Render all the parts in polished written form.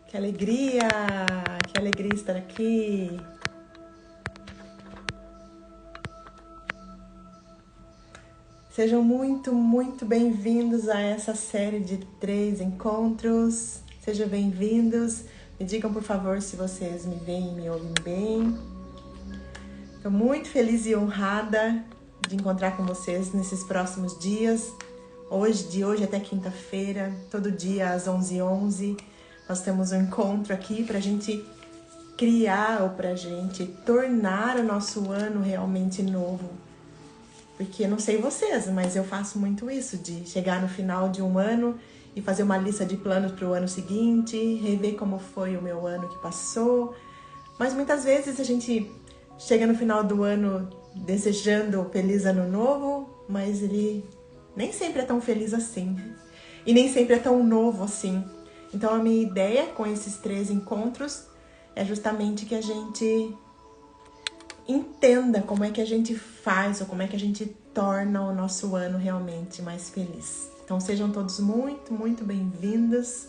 Que alegria estar aqui. Sejam muito bem-vindos a essa série de 3 encontros. Sejam bem-vindos. Me digam, por favor, se vocês me veem e me ouvem bem. Estou muito feliz e honrada de encontrar com vocês nesses próximos dias. De hoje até quinta-feira, todo dia às 11h11, nós temos um encontro aqui para a gente criar ou para a gente tornar o nosso ano realmente novo. Porque eu não sei vocês, mas eu faço muito isso, de chegar no final de um ano e fazer uma lista de planos para o ano seguinte, rever como foi o meu ano que passou. Mas muitas vezes a gente chega no final do ano desejando feliz ano novo, mas ele nem sempre é tão feliz assim. E nem sempre é tão novo assim. Então a minha ideia com esses 3 encontros é justamente que a gente entenda como é que a gente faz ou como é que a gente torna o nosso ano realmente mais feliz. Então sejam todos muito bem-vindos.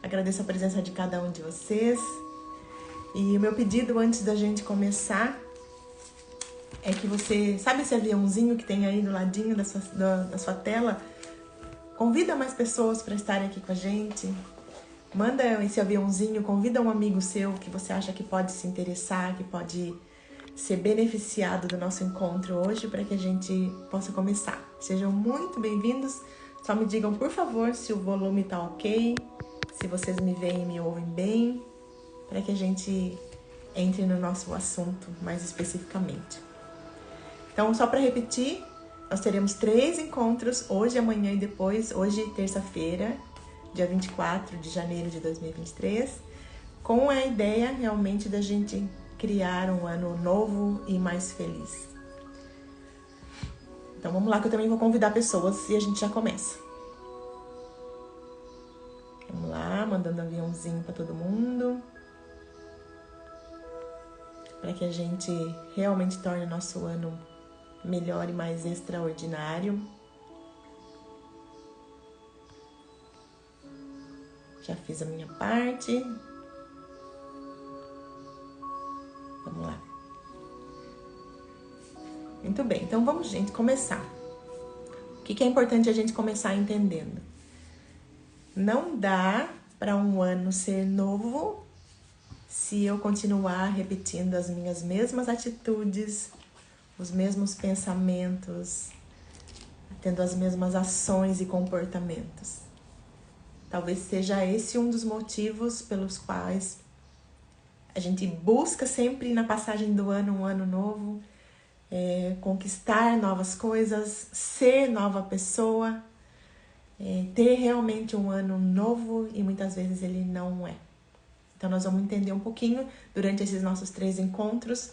Agradeço a presença de cada um de vocês. E o meu pedido antes da gente começar é que você, sabe esse aviãozinho que tem aí do ladinho da sua tela? Convida mais pessoas para estarem aqui com a gente. Manda esse aviãozinho, convida um amigo seu que você acha que pode se interessar, que pode ser beneficiado do nosso encontro hoje para que a gente possa começar. Sejam muito bem-vindos. Só me digam, por favor, se o volume tá ok, se vocês me veem e me ouvem bem, para que a gente entre no nosso assunto mais especificamente. Então, só para repetir, nós teremos 3 encontros, hoje, amanhã e depois. Hoje, terça-feira, dia 24 de janeiro de 2023, com a ideia realmente da gente criar um ano novo e mais feliz. Então vamos lá que eu também vou convidar pessoas e a gente já começa. Vamos lá, mandando aviãozinho para todo mundo. Para que a gente realmente torne o nosso ano melhor e mais extraordinário. Já fiz a minha parte. Vamos lá. Muito bem, então vamos, gente, começar. O que é importante a gente começar entendendo? Não dá para um ano ser novo se eu continuar repetindo as minhas mesmas atitudes, os mesmos pensamentos, tendo as mesmas ações e comportamentos. Talvez seja esse um dos motivos pelos quais a gente busca sempre na passagem do ano um ano novo, conquistar novas coisas, ser nova pessoa, ter realmente um ano novo e muitas vezes ele não é. Então nós vamos entender um pouquinho durante esses nossos 3 encontros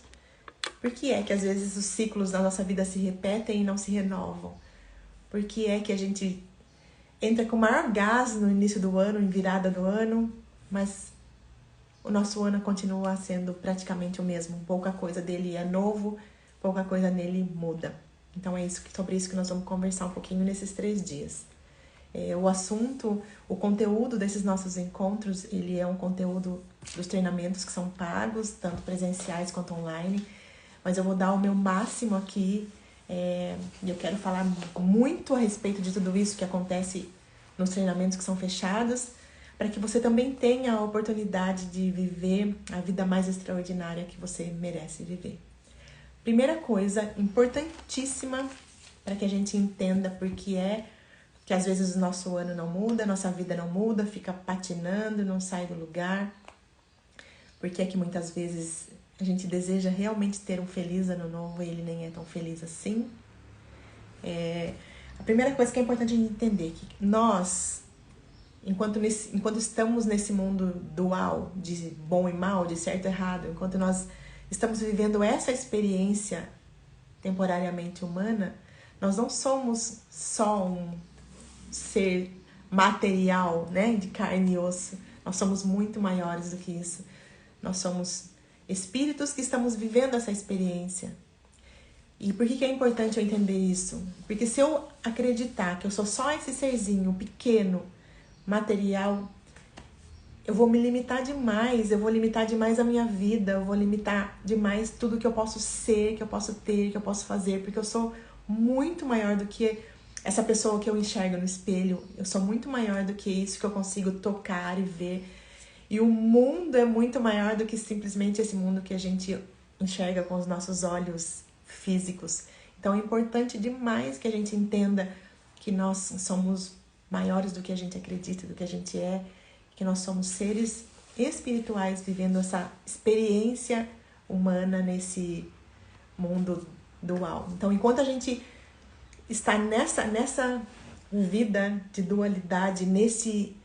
por que é que às vezes os ciclos da nossa vida se repetem e não se renovam. Por que é que a gente entra com o maior gás no início do ano, em virada do ano, mas o nosso ano continua sendo praticamente o mesmo. Pouca coisa dele é novo, pouca coisa nele muda. Então é sobre isso que nós vamos conversar um pouquinho nesses 3 dias. O assunto, o conteúdo desses nossos encontros, ele é um conteúdo dos treinamentos que são pagos, tanto presenciais quanto online. Mas eu vou dar o meu máximo aqui e eu quero falar muito a respeito de tudo isso que acontece nos treinamentos que são fechados, para que você também tenha a oportunidade de viver a vida mais extraordinária que você merece viver. Primeira coisa importantíssima para que a gente entenda por que é que às vezes o nosso ano não muda, nossa vida não muda, fica patinando, não sai do lugar. Porque é que muitas vezes a gente deseja realmente ter um feliz ano novo e ele nem é tão feliz assim. A primeira coisa que é importante a gente entender é que nós, enquanto estamos nesse mundo dual de bom e mal, de certo e errado, enquanto nós estamos vivendo essa experiência temporariamente humana, nós não somos só um ser material, né, de carne e osso. Nós somos muito maiores do que isso. Nós somos espíritos que estamos vivendo essa experiência. E por que é importante eu entender isso? Porque se eu acreditar que eu sou só esse serzinho pequeno, material, eu vou me limitar demais, eu vou limitar demais a minha vida, eu vou limitar demais tudo que eu posso ser, que eu posso ter, que eu posso fazer, porque eu sou muito maior do que essa pessoa que eu enxergo no espelho, eu sou muito maior do que isso que eu consigo tocar e ver. E o mundo é muito maior do que simplesmente esse mundo que a gente enxerga com os nossos olhos físicos. Então é importante demais que a gente entenda que nós somos maiores do que a gente acredita, do que a gente é, que nós somos seres espirituais vivendo essa experiência humana nesse mundo dual. Então, enquanto a gente está nessa vida de dualidade, nesse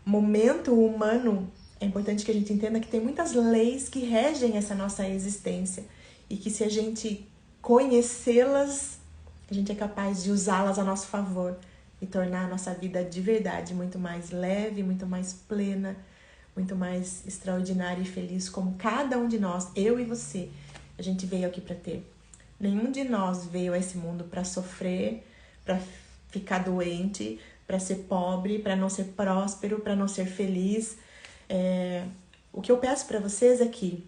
momento humano, é importante que a gente entenda que tem muitas leis que regem essa nossa existência e que, se a gente conhecê-las, a gente é capaz de usá-las a nosso favor e tornar a nossa vida de verdade muito mais leve, muito mais plena, muito mais extraordinária e feliz, como cada um de nós, eu e você, a gente veio aqui para ter. Nenhum de nós veio a esse mundo para sofrer, para ficar doente, para ser pobre, para não ser próspero, para não ser feliz. O que eu peço para vocês é que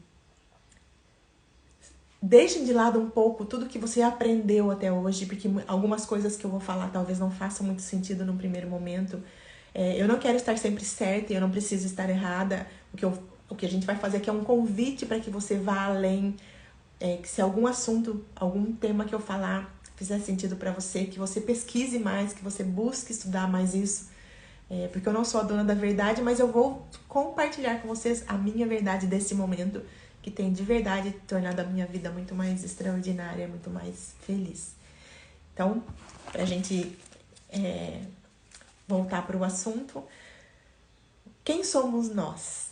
deixem de lado um pouco tudo que você aprendeu até hoje, porque algumas coisas que eu vou falar talvez não façam muito sentido no primeiro momento. Eu não quero estar sempre certa e eu não preciso estar errada. O que a gente vai fazer aqui é um convite para que você vá além, que se algum assunto, algum tema que eu falar fizer sentido para você, que você pesquise mais, que você busque estudar mais isso. Porque eu não sou a dona da verdade, mas eu vou compartilhar com vocês a minha verdade desse momento, que tem de verdade tornado a minha vida muito mais extraordinária, muito mais feliz. Então, pra gente voltar para o assunto, quem somos nós?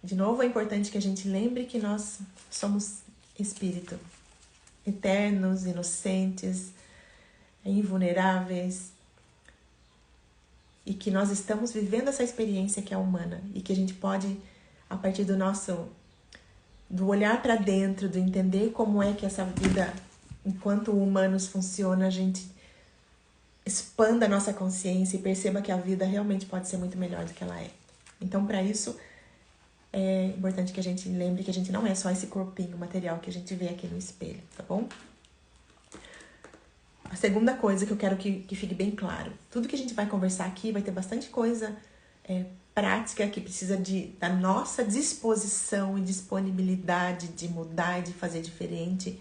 De novo, é importante que a gente lembre que nós somos espírito, eternos, inocentes, invulneráveis, e que nós estamos vivendo essa experiência que é humana e que a gente pode, a partir do olhar para dentro, do entender como é que essa vida, enquanto humanos, funciona, a gente expanda a nossa consciência e perceba que a vida realmente pode ser muito melhor do que ela é. Então, para isso, é importante que a gente lembre que a gente não é só esse corpinho material que a gente vê aqui no espelho, tá bom? A segunda coisa que eu quero que fique bem claro, tudo que a gente vai conversar aqui vai ter bastante coisa prática que precisa da nossa disposição e disponibilidade de mudar e de fazer diferente,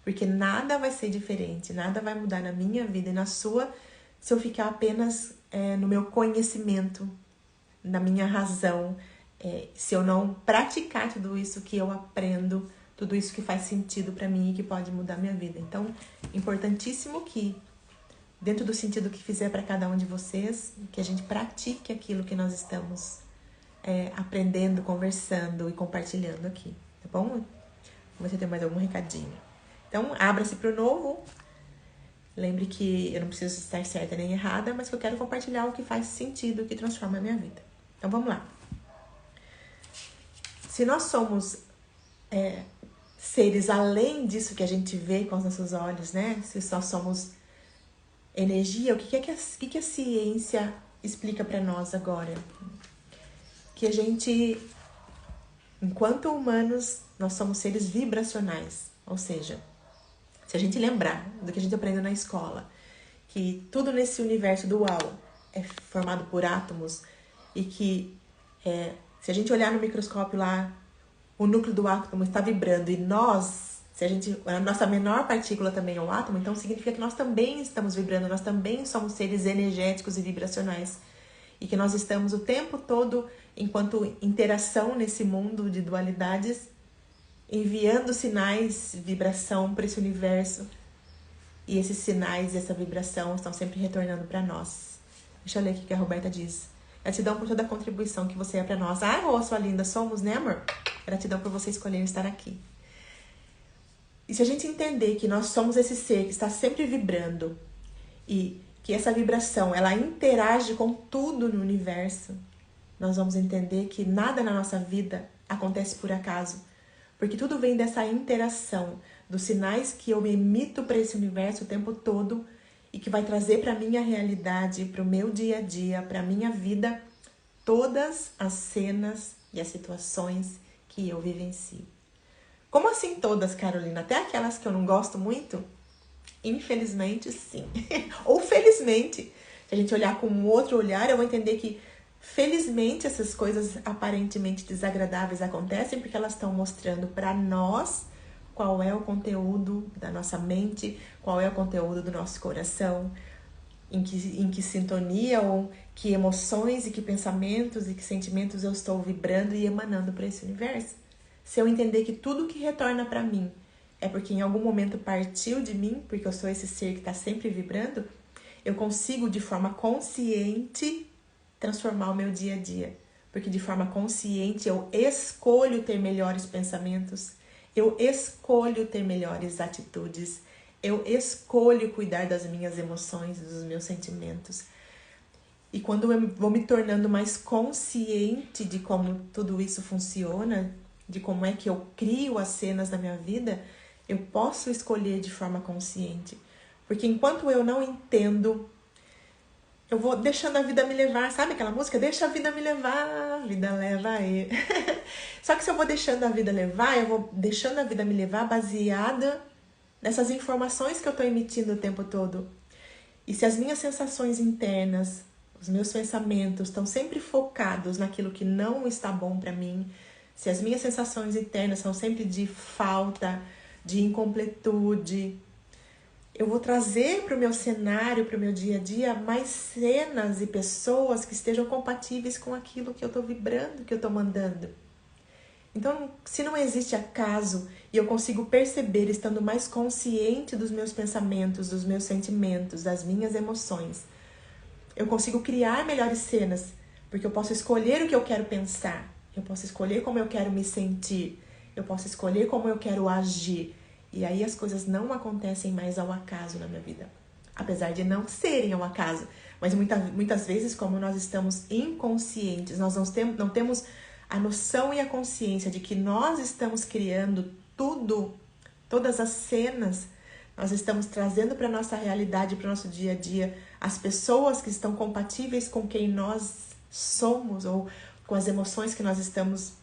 porque nada vai ser diferente, nada vai mudar na minha vida e na sua se eu ficar apenas no meu conhecimento, na minha razão, se eu não praticar tudo isso que eu aprendo, tudo isso que faz sentido para mim e que pode mudar minha vida. Então, importantíssimo que, dentro do sentido que fizer para cada um de vocês, que a gente pratique aquilo que nós estamos aprendendo, conversando e compartilhando aqui, tá bom? Você tem mais algum recadinho? Então, abra-se para o novo. Lembre que eu não preciso estar certa nem errada, mas que eu quero compartilhar o que faz sentido, o que transforma a minha vida. Então, vamos lá. Se nós somos seres além disso que a gente vê com os nossos olhos, né? Se nós somos energia, o que a ciência explica para nós agora? Que a gente, enquanto humanos, nós somos seres vibracionais. Ou seja, se a gente lembrar do que a gente aprendeu na escola, que tudo nesse universo dual é formado por átomos e que se a gente olhar no microscópio lá, o núcleo do átomo está vibrando e a nossa menor partícula também é um átomo, então significa que nós também estamos vibrando, nós também somos seres energéticos e vibracionais. E que nós estamos o tempo todo, enquanto interação nesse mundo de dualidades, enviando sinais, vibração para esse universo. E esses sinais e essa vibração estão sempre retornando para nós. Deixa eu ler o que a Roberta diz. Gratidão por toda a contribuição que você é para nós. Ô, sua linda, somos, né, amor? Gratidão por você escolher estar aqui. E se a gente entender que nós somos esse ser que está sempre vibrando e que essa vibração, ela interage com tudo no universo, nós vamos entender que nada na nossa vida acontece por acaso, porque tudo vem dessa interação, dos sinais que eu emito para esse universo o tempo todo e que vai trazer para a minha realidade, para o meu dia a dia, para a minha vida, todas as cenas e as situações que eu vivencio. Como assim todas, Carolina? Até aquelas que eu não gosto muito? Infelizmente, sim. Ou felizmente. Se a gente olhar com um outro olhar, eu vou entender que, felizmente, essas coisas aparentemente desagradáveis acontecem porque elas estão mostrando para nós qual é o conteúdo da nossa mente, qual é o conteúdo do nosso coração, em que sintonia ou que emoções e que pensamentos e que sentimentos eu estou vibrando e emanando para esse universo. Se eu entender que tudo que retorna para mim é porque em algum momento partiu de mim, porque eu sou esse ser que está sempre vibrando, eu consigo de forma consciente transformar o meu dia a dia. Porque de forma consciente eu escolho ter melhores pensamentos, eu escolho ter melhores atitudes, eu escolho cuidar das minhas emoções, dos meus sentimentos. E quando eu vou me tornando mais consciente de como tudo isso funciona, de como é que eu crio as cenas da minha vida, eu posso escolher de forma consciente. Porque enquanto eu não entendo, eu vou deixando a vida me levar. Sabe aquela música? Deixa a vida me levar, a vida leva eu. Só que se eu vou deixando a vida levar, eu vou deixando a vida me levar baseada nessas informações que eu estou emitindo o tempo todo. E se as minhas sensações internas, os meus pensamentos estão sempre focados naquilo que não está bom para mim, se as minhas sensações internas são sempre de falta, de incompletude, eu vou trazer para o meu cenário, para o meu dia a dia, mais cenas e pessoas que estejam compatíveis com aquilo que eu estou vibrando, que eu estou mandando. Então, se não existe acaso e eu consigo perceber, estando mais consciente dos meus pensamentos, dos meus sentimentos, das minhas emoções, eu consigo criar melhores cenas, porque eu posso escolher o que eu quero pensar, eu posso escolher como eu quero me sentir, eu posso escolher como eu quero agir. E aí as coisas não acontecem mais ao acaso na minha vida. Apesar de não serem ao acaso. Mas muitas vezes, como nós estamos inconscientes, nós não temos a noção e a consciência de que nós estamos criando tudo, todas as cenas, nós estamos trazendo para a nossa realidade, para o nosso dia a dia, as pessoas que estão compatíveis com quem nós somos ou com as emoções que nós estamos,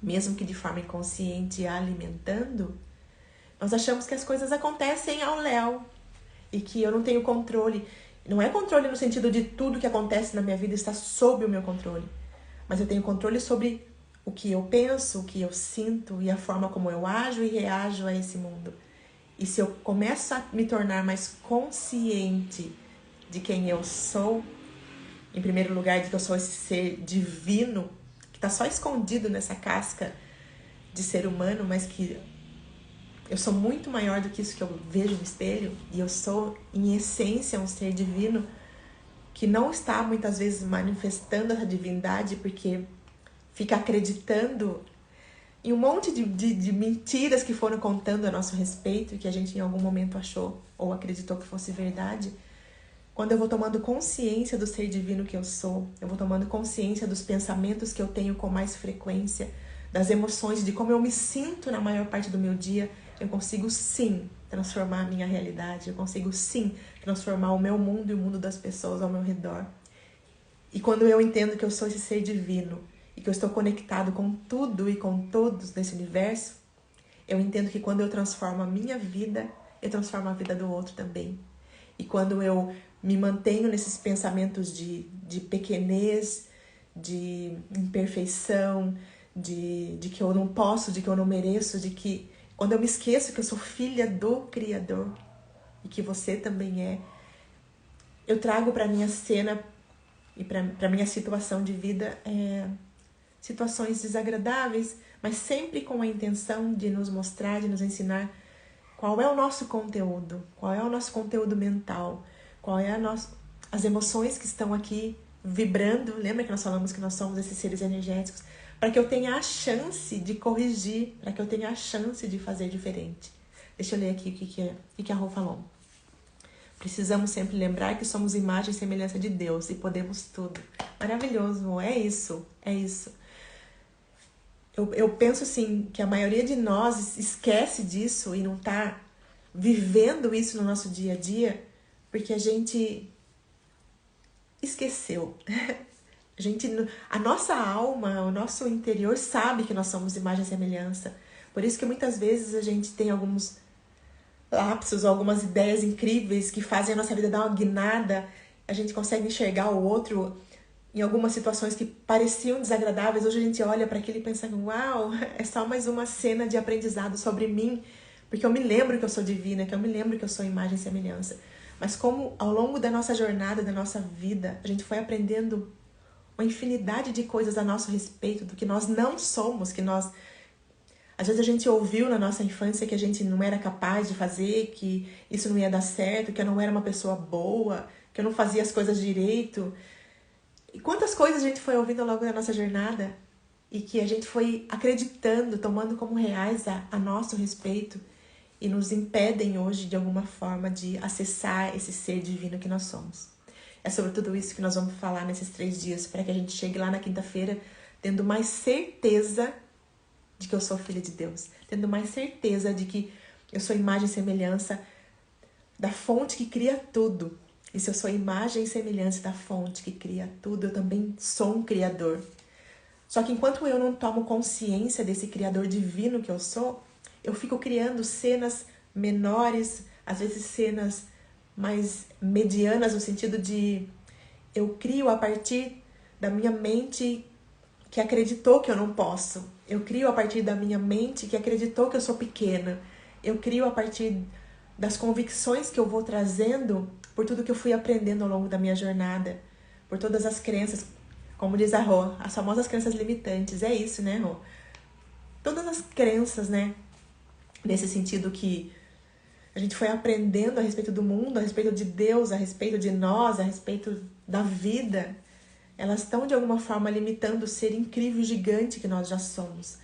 mesmo que de forma inconsciente, alimentando. Nós achamos que as coisas acontecem ao léu e que eu não tenho controle. Não é controle no sentido de tudo que acontece na minha vida está sob o meu controle. Mas eu tenho controle sobre o que eu penso, o que eu sinto e a forma como eu ajo e reajo a esse mundo. E se eu começo a me tornar mais consciente de quem eu sou, em primeiro lugar, de que eu sou esse ser divino, que está só escondido nessa casca de ser humano, mas que eu sou muito maior do que isso que eu vejo no espelho, e eu sou, em essência, um ser divino que não está, muitas vezes, manifestando essa divindade porque fica acreditando em um monte de mentiras que foram contando a nosso respeito e que a gente em algum momento achou ou acreditou que fosse verdade. Quando eu vou tomando consciência do ser divino que eu sou, eu vou tomando consciência dos pensamentos que eu tenho com mais frequência, das emoções, de como eu me sinto na maior parte do meu dia, eu consigo sim transformar a minha realidade, eu consigo sim transformar o meu mundo e o mundo das pessoas ao meu redor. E quando eu entendo que eu sou esse ser divino e que eu estou conectado com tudo e com todos nesse universo, eu entendo que quando eu transformo a minha vida, eu transformo a vida do outro também. E quando eu me mantenho nesses pensamentos de pequenez, de imperfeição, de que eu não posso, de que eu não mereço, de que quando eu me esqueço que eu sou filha do Criador e que você também é, eu trago para minha cena e para minha situação de vida situações desagradáveis, mas sempre com a intenção de nos mostrar, de nos ensinar qual é o nosso conteúdo, qual é o nosso conteúdo mental, qual é as emoções que estão aqui vibrando. Lembra que nós falamos que nós somos esses seres energéticos? Para que eu tenha a chance de corrigir, para que eu tenha a chance de fazer diferente. Deixa eu ler aqui o que a Rô falou. Precisamos sempre lembrar que somos imagem e semelhança de Deus e podemos tudo. Maravilhoso, é isso, é isso. Eu penso assim, que a maioria de nós esquece disso e não está vivendo isso no nosso dia a dia, porque a gente esqueceu. A nossa alma, o nosso interior sabe que nós somos imagem e semelhança. Por isso que muitas vezes a gente tem alguns lapsos, algumas ideias incríveis que fazem a nossa vida dar uma guinada. A gente consegue enxergar o outro em algumas situações que pareciam desagradáveis. Hoje a gente olha para aquilo e pensa, uau, é só mais uma cena de aprendizado sobre mim, porque eu me lembro que eu sou divina, que eu me lembro que eu sou imagem e semelhança. Mas como ao longo da nossa jornada, da nossa vida, a gente foi aprendendo uma infinidade de coisas a nosso respeito, do que nós não somos, que nós... Às vezes a gente ouviu na nossa infância que a gente não era capaz de fazer, que isso não ia dar certo, que eu não era uma pessoa boa, que eu não fazia as coisas direito. E quantas coisas a gente foi ouvindo ao longo da nossa jornada e que a gente foi acreditando, tomando como reais a nosso respeito e nos impedem hoje, de alguma forma, de acessar esse ser divino que nós somos. É sobre tudo isso que nós vamos falar nesses 3 dias, para que a gente chegue lá na quinta-feira tendo mais certeza de que eu sou filha de Deus, tendo mais certeza de que eu sou imagem e semelhança da fonte que cria tudo. E se eu sou imagem e semelhança da fonte que cria tudo, eu também sou um criador. Só que enquanto eu não tomo consciência desse criador divino que eu sou, eu fico criando cenas menores, às vezes cenas mais medianas, no sentido de eu crio a partir da minha mente que acreditou que eu não posso. Eu crio a partir da minha mente que acreditou que eu sou pequena. Eu crio a partir das convicções que eu vou trazendo por tudo que eu fui aprendendo ao longo da minha jornada, por todas as crenças, como diz a Rô, as famosas crenças limitantes. É isso, né, Rô? Todas as crenças, né? Nesse sentido que a gente foi aprendendo a respeito do mundo, a respeito de Deus, a respeito de nós, a respeito da vida. Elas estão, de alguma forma, limitando o ser incrível e gigante que nós já somos.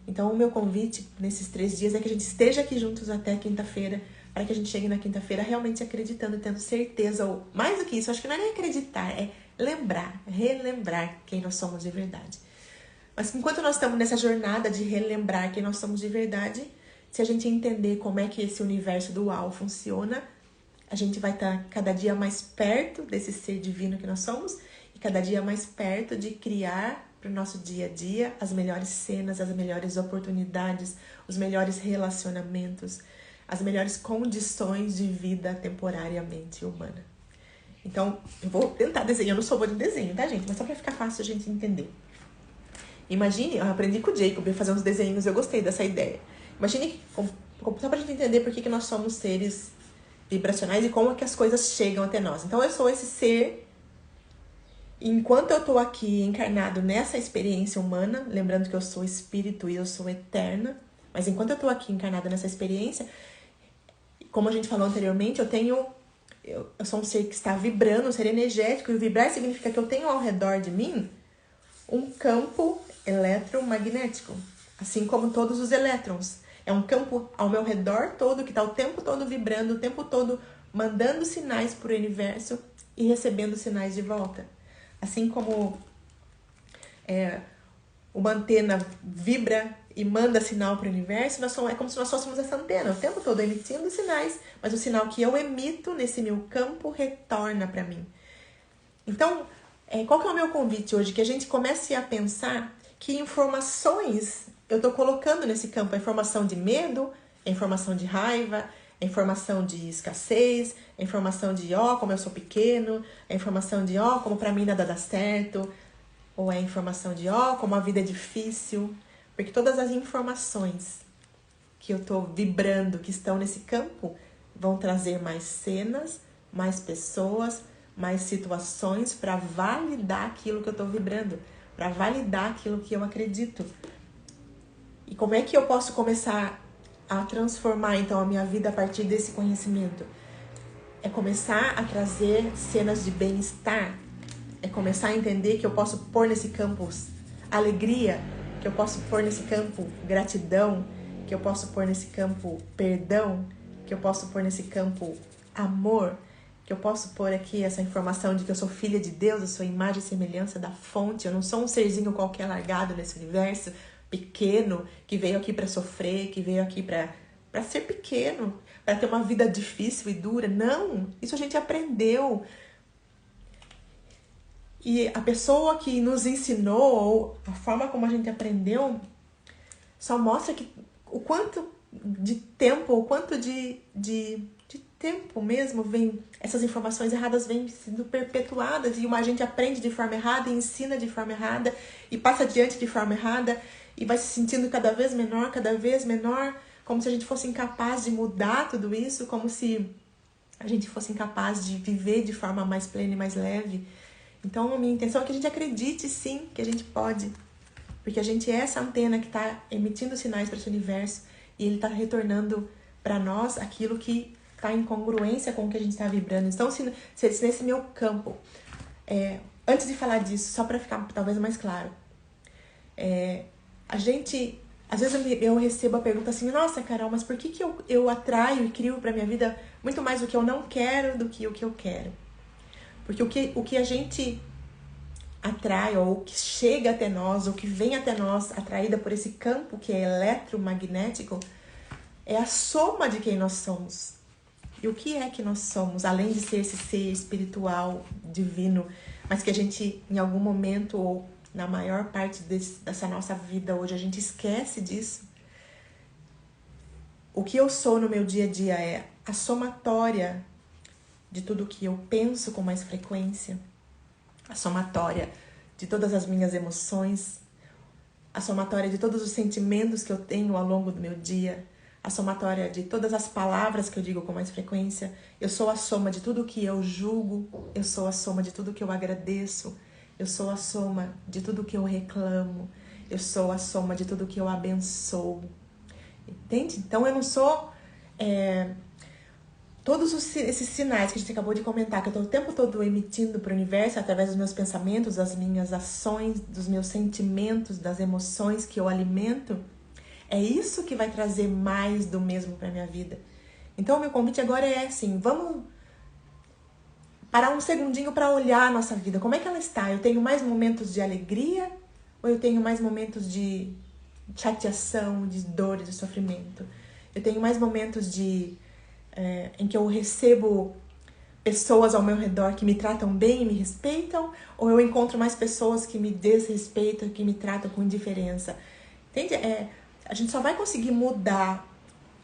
Então, o meu convite nesses 3 dias é que a gente esteja aqui juntos até quinta-feira, para que a gente chegue na quinta-feira realmente acreditando, tendo certeza, ou mais do que isso, acho que não é nem acreditar, é lembrar, relembrar quem nós somos de verdade. Mas enquanto nós estamos nessa jornada de relembrar quem nós somos de verdade, se a gente entender como é que esse universo dual funciona, a gente vai estar cada dia mais perto desse ser divino que nós somos e cada dia mais perto de criar para o nosso dia a dia as melhores cenas, as melhores oportunidades, os melhores relacionamentos, as melhores condições de vida temporariamente humana. Então, eu vou tentar desenhar, eu não sou boa de desenho, tá, gente? Mas só para ficar fácil a gente entender. Imagine, eu aprendi com o Jacob a fazer uns desenhos, eu gostei dessa ideia. Imagine, só pra gente entender por que nós somos seres vibracionais e como é que as coisas chegam até nós. Então, eu sou esse ser, enquanto eu tô aqui encarnado nessa experiência humana, lembrando que eu sou espírito e eu sou eterna, mas enquanto eu tô aqui encarnada nessa experiência, como a gente falou anteriormente, eu sou um ser que está vibrando, um ser energético, e vibrar significa que eu tenho ao redor de mim um campo eletromagnético, assim como todos os elétrons. É um campo ao meu redor todo, que está o tempo todo vibrando, o tempo todo mandando sinais para o universo e recebendo sinais de volta. Assim como uma antena vibra e manda sinal para o universo, é como se nós fôssemos essa antena, o tempo todo emitindo sinais, mas o sinal que eu emito nesse meu campo retorna para mim. Então, qual que é o meu convite hoje? Que a gente comece a pensar que informações eu estou colocando nesse campo. A informação de medo, a informação de raiva, a informação de escassez, a informação de como eu sou pequeno, a informação de como para mim nada dá certo, ou a informação de como a vida é difícil. Porque todas as informações que eu estou vibrando, que estão nesse campo, vão trazer mais cenas, mais pessoas, mais situações para validar aquilo que eu estou vibrando, para validar aquilo que eu acredito. E como é que eu posso começar a transformar, então, a minha vida a partir desse conhecimento? É começar a trazer cenas de bem-estar. É começar a entender que eu posso pôr nesse campo alegria, que eu posso pôr nesse campo gratidão, que eu posso pôr nesse campo perdão, que eu posso pôr nesse campo amor, que eu posso pôr aqui essa informação de que eu sou filha de Deus, eu sou imagem e semelhança da fonte, eu não sou um serzinho qualquer largado nesse universo, pequeno, que veio aqui para sofrer, que veio aqui para ser pequeno, para ter uma vida difícil e dura. Não, isso a gente aprendeu. E a pessoa que nos ensinou, ou a forma como a gente aprendeu, só mostra que o quanto de tempo, o quanto de tempo mesmo vem, essas informações erradas vêm sendo perpetuadas e a gente aprende de forma errada e ensina de forma errada e passa adiante de forma errada e vai se sentindo cada vez menor, como se a gente fosse incapaz de mudar tudo isso, como se a gente fosse incapaz de viver de forma mais plena e mais leve. Então, a minha intenção é que a gente acredite sim que a gente pode, porque a gente é essa antena que está emitindo sinais para esse universo e ele está retornando para nós aquilo que está em congruência com o que a gente está vibrando. Então, se nesse meu campo, antes de falar disso, só para ficar talvez mais claro, a gente, às vezes eu recebo a pergunta assim, nossa, Carol, mas por que eu atraio e crio para minha vida muito mais o que eu não quero do que o que eu quero? Porque o que a gente atrai, ou o que chega até nós, ou que vem até nós, atraída por esse campo que é eletromagnético, é a soma de quem nós somos. E o que é que nós somos, além de ser esse ser espiritual, divino, mas que a gente, em algum momento, ou na maior parte dessa nossa vida hoje, a gente esquece disso. O que eu sou no meu dia a dia é a somatória de tudo que eu penso com mais frequência, a somatória de todas as minhas emoções, a somatória de todos os sentimentos que eu tenho ao longo do meu dia, a somatória de todas as palavras que eu digo com mais frequência. Eu sou a soma de tudo que eu julgo, eu sou a soma de tudo que eu agradeço, eu sou a soma de tudo que eu reclamo, eu sou a soma de tudo que eu abençoo. Entende? Então eu não sou... Todos esses sinais que a gente acabou de comentar, que eu estou o tempo todo emitindo para o universo, através dos meus pensamentos, das minhas ações, dos meus sentimentos, das emoções que eu alimento, é isso que vai trazer mais do mesmo para a minha vida. Então, o meu convite agora é assim, vamos parar um segundinho para olhar a nossa vida. Como é que ela está? Eu tenho mais momentos de alegria ou eu tenho mais momentos de chateação, de dor, de sofrimento? Eu tenho mais momentos em que eu recebo pessoas ao meu redor que me tratam bem e me respeitam, ou eu encontro mais pessoas que me desrespeitam, que me tratam com indiferença? Entende? A gente só vai conseguir mudar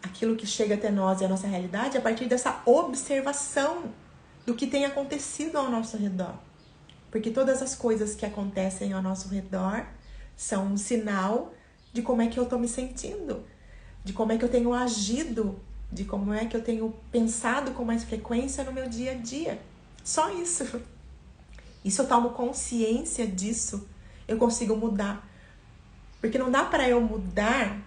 aquilo que chega até nós e a nossa realidade a partir dessa observação do que tem acontecido ao nosso redor. Porque todas as coisas que acontecem ao nosso redor são um sinal de como é que eu estou me sentindo, de como é que eu tenho agido, de como é que eu tenho pensado com mais frequência no meu dia a dia. Só isso. E se eu tomo consciência disso, eu consigo mudar. Porque não dá para eu mudar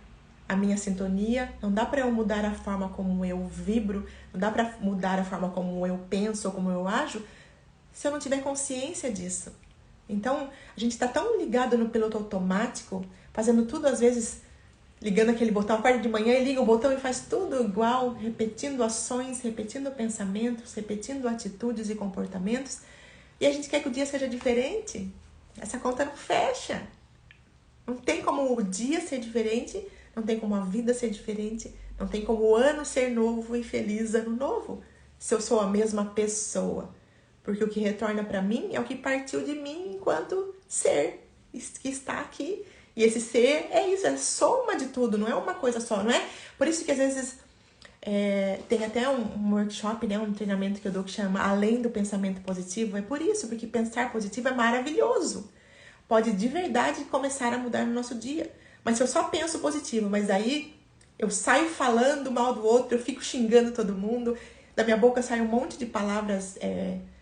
a minha sintonia, não dá para eu mudar a forma como eu vibro, não dá para mudar a forma como eu penso ou como eu ajo, se eu não tiver consciência disso. Então, a gente está tão ligado no piloto automático, fazendo tudo às vezes... Ligando aquele botão, acorda de manhã e liga o botão e faz tudo igual, repetindo ações, repetindo pensamentos, repetindo atitudes e comportamentos. E a gente quer que o dia seja diferente. Essa conta não fecha. Não tem como o dia ser diferente, não tem como a vida ser diferente, não tem como o ano ser novo e feliz ano novo, se eu sou a mesma pessoa. Porque o que retorna para mim é o que partiu de mim enquanto ser que está aqui. E esse ser é isso, é soma de tudo, não é uma coisa só, não é? Por isso que às vezes tem até um workshop, né, um treinamento que eu dou que chama Além do Pensamento Positivo. É por isso, porque pensar positivo é maravilhoso. Pode de verdade começar a mudar no nosso dia. Mas se eu só penso positivo, mas aí eu saio falando mal do outro, eu fico xingando todo mundo, da minha boca sai um monte de palavras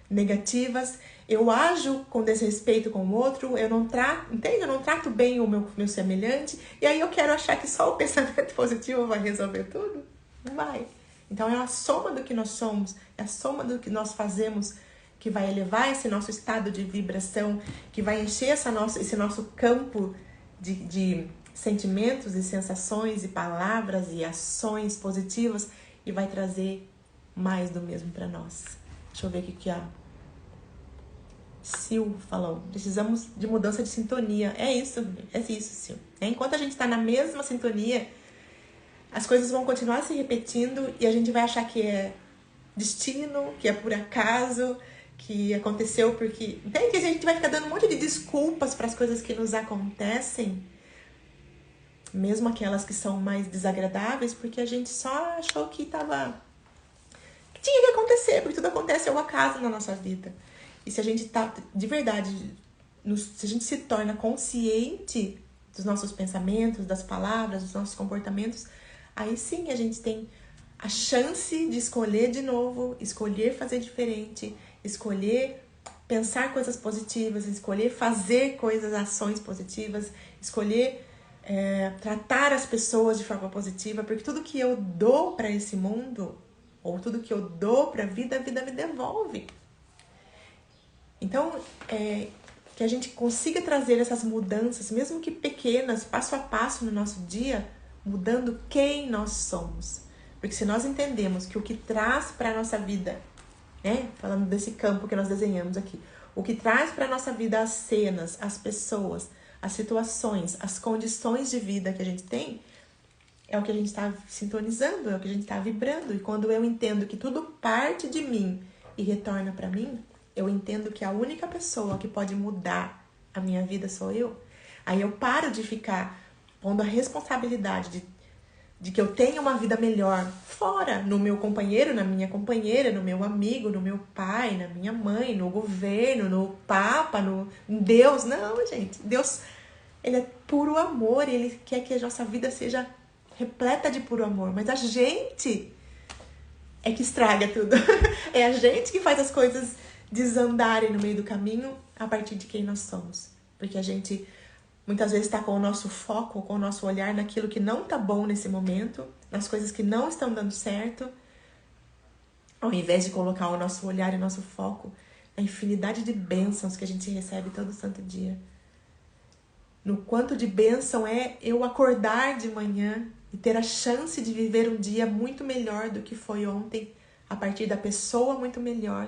negativas, eu ajo com desrespeito com o outro, eu não trato, entende? Eu não trato bem o meu semelhante, e aí eu quero achar que só o pensamento positivo vai resolver tudo? Não vai. Então é a soma do que nós somos, é a soma do que nós fazemos que vai elevar esse nosso estado de vibração, que vai encher esse nosso campo de sentimentos e sensações e palavras e ações positivas e vai trazer mais do mesmo para nós. Deixa eu ver o que a Sil falou. Precisamos de mudança de sintonia. É isso, Sil. Enquanto a gente está na mesma sintonia, as coisas vão continuar se repetindo e a gente vai achar que é destino, que é por acaso, que aconteceu porque... Entende que a gente vai ficar dando um monte de desculpas para as coisas que nos acontecem, mesmo aquelas que são mais desagradáveis, porque a gente só achou que tinha que acontecer, porque tudo acontece ao acaso na nossa vida. E se a gente tá, de verdade, se a gente se torna consciente dos nossos pensamentos, das palavras, dos nossos comportamentos, aí sim a gente tem a chance de escolher de novo, escolher fazer diferente, escolher pensar coisas positivas, escolher fazer ações positivas, escolher tratar as pessoas de forma positiva, porque tudo que eu dou para esse mundo, ou tudo que eu dou para a vida me devolve. Então, que a gente consiga trazer essas mudanças, mesmo que pequenas, passo a passo no nosso dia, mudando quem nós somos. Porque se nós entendemos que o que traz para a nossa vida, né, falando desse campo que nós desenhamos aqui, o que traz para a nossa vida as cenas, as pessoas, as situações, as condições de vida que a gente tem, é o que a gente está sintonizando, é o que a gente está vibrando. E quando eu entendo que tudo parte de mim e retorna para mim, eu entendo que a única pessoa que pode mudar a minha vida sou eu. Aí eu paro de ficar pondo a responsabilidade de que eu tenha uma vida melhor fora, no meu companheiro, na minha companheira, no meu amigo, no meu pai, na minha mãe, no governo, no Papa, no Deus. Não, gente. Deus, ele é puro amor e ele quer que a nossa vida seja repleta de puro amor. Mas a gente é que estraga tudo. É a gente que faz as coisas desandarem no meio do caminho a partir de quem nós somos. Porque a gente muitas vezes está com o nosso foco, com o nosso olhar naquilo que não está bom nesse momento, nas coisas que não estão dando certo, ao invés de colocar o nosso olhar e o nosso foco na infinidade de bênçãos que a gente recebe todo santo dia. No quanto de bênção é eu acordar de manhã e ter a chance de viver um dia muito melhor do que foi ontem, a partir da pessoa muito melhor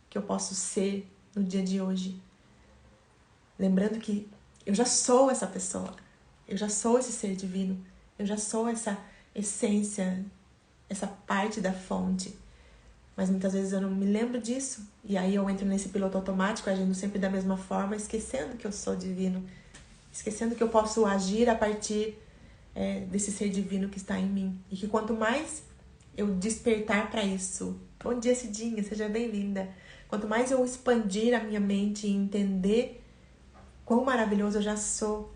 que eu posso ser no dia de hoje. Lembrando que eu já sou essa pessoa, eu já sou esse ser divino, eu já sou essa essência, essa parte da fonte. Mas muitas vezes eu não me lembro disso. E aí eu entro nesse piloto automático, agindo sempre da mesma forma, esquecendo que eu sou divino, esquecendo que eu posso agir a partir desse ser divino que está em mim. E que quanto mais eu despertar para isso, bom dia Cidinha, seja bem-vinda. Quanto mais eu expandir a minha mente e entender quão maravilhoso eu já sou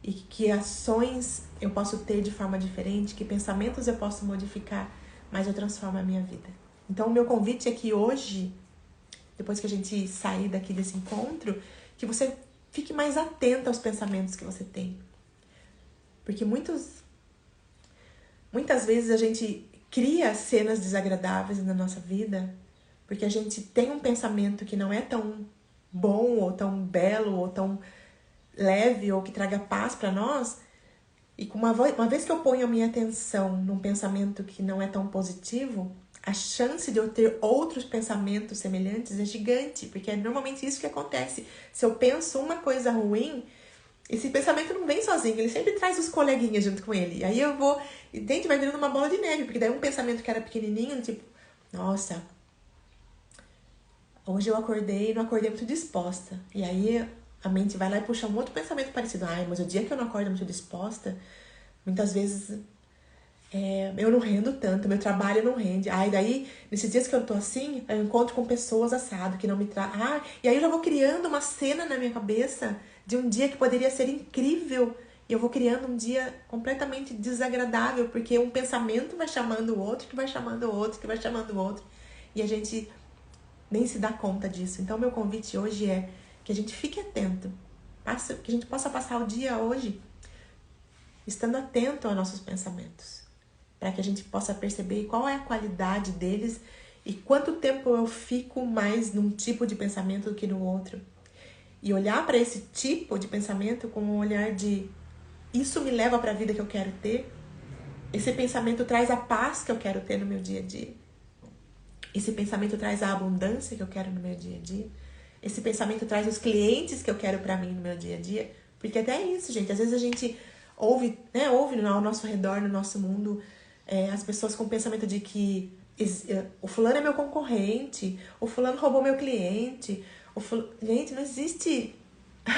e que ações eu posso ter de forma diferente, que pensamentos eu posso modificar, mais eu transformo a minha vida. Então o meu convite é que hoje, depois que a gente sair daqui desse encontro, que você fique mais atenta aos pensamentos que você tem. Porque muitas vezes a gente cria cenas desagradáveis na nossa vida porque a gente tem um pensamento que não é tão bom ou tão belo ou tão leve ou que traga paz para nós. E uma vez que eu ponho a minha atenção num pensamento que não é tão positivo, a chance de eu ter outros pensamentos semelhantes é gigante, porque é normalmente isso que acontece. Se eu penso uma coisa ruim, esse pensamento não vem sozinho, ele sempre traz os coleguinhas junto com ele. Aí eu vou, e dentro vai virando uma bola de neve, porque daí um pensamento que era pequenininho, tipo, nossa, hoje eu acordei e não acordei muito disposta. E aí a mente vai lá e puxa um outro pensamento parecido. Ai, mas o dia que eu não acordo muito disposta, muitas vezes eu não rendo tanto, meu trabalho não rende. Ai, daí, nesses dias que eu tô assim, eu encontro com pessoas assado, que não me e aí eu já vou criando uma cena na minha cabeça de um dia que poderia ser incrível. E eu vou criando um dia completamente desagradável, porque um pensamento vai chamando o outro, que vai chamando o outro, que vai chamando o outro. E a gente nem se dá conta disso. Então, meu convite hoje é que a gente fique atento, que a gente possa passar o dia hoje estando atento aos nossos pensamentos, para que a gente possa perceber qual é a qualidade deles e quanto tempo eu fico mais num tipo de pensamento do que no outro. E olhar para esse tipo de pensamento com um olhar de isso me leva para a vida que eu quero ter? Esse pensamento traz a paz que eu quero ter no meu dia a dia? Esse pensamento traz a abundância que eu quero no meu dia a dia? Esse pensamento traz os clientes que eu quero para mim no meu dia a dia? Porque até é isso, gente. Às vezes a gente ouve ao nosso redor, no nosso mundo, as pessoas com o pensamento de que O fulano é meu concorrente, o fulano roubou meu cliente. Gente, não existe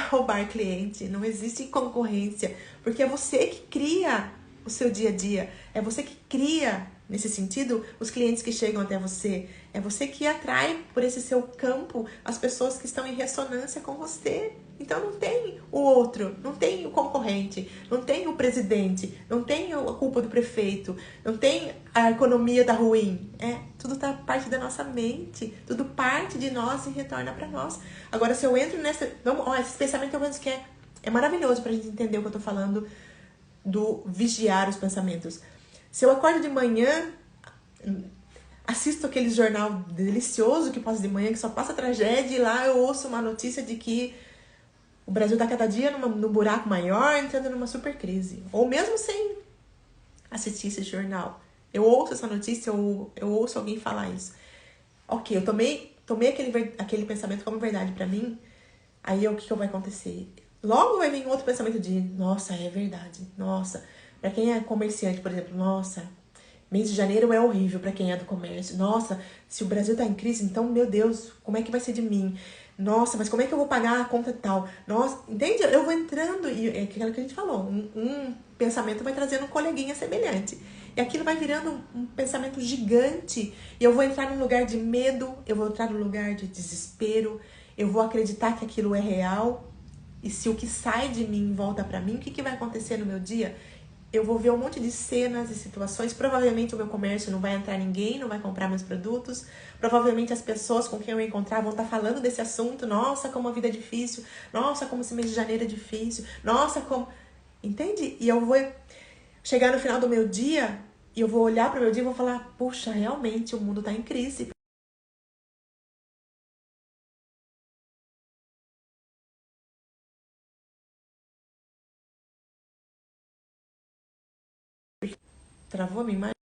roubar cliente, não existe concorrência, porque é você que cria o seu dia a dia, é você que cria, nesse sentido, os clientes que chegam até você, é você que atrai por esse seu campo as pessoas que estão em ressonância com você. Então não tem o outro, não tem o concorrente, não tem o presidente, não tem a culpa do prefeito, não tem a economia da ruim. Tudo tá parte da nossa mente, tudo parte de nós e retorna para nós. Agora, se eu entro nessa... esse pensamento eu penso que é maravilhoso pra gente entender o que eu tô falando do vigiar os pensamentos. Se eu acordo de manhã, assisto aquele jornal delicioso que passa de manhã, que só passa tragédia, e lá eu ouço uma notícia de que o Brasil tá cada dia num buraco maior, entrando numa super crise. Ou mesmo sem assistir esse jornal. Eu ouço essa notícia, eu ouço alguém falar isso. Ok, eu tomei aquele pensamento como verdade pra mim, aí o que vai acontecer? Logo vai vir outro pensamento de, nossa, é verdade, nossa. Pra quem é comerciante, por exemplo, nossa, mês de janeiro é horrível pra quem é do comércio. Nossa, se o Brasil tá em crise, então, meu Deus, como é que vai ser de mim? Nossa, mas como é que eu vou pagar a conta tal? Nossa, entende? Eu vou entrando, e é aquilo que a gente falou, um pensamento vai trazendo um coleguinha semelhante. E aquilo vai virando um pensamento gigante. E eu vou entrar num lugar de medo, eu vou entrar num lugar de desespero, eu vou acreditar que aquilo é real. E se o que sai de mim volta pra mim, o que vai acontecer no meu dia? Eu vou ver um monte de cenas e situações. Provavelmente o meu comércio não vai entrar ninguém, não vai comprar meus produtos. Provavelmente as pessoas com quem eu encontrar vão estar falando desse assunto. Nossa, como a vida é difícil. Nossa, como esse mês de janeiro é difícil. Nossa, como... Entende? E eu vou chegar no final do meu dia e eu vou olhar para o meu dia e vou falar, puxa, realmente o mundo está em crise. Travou a minha imagem?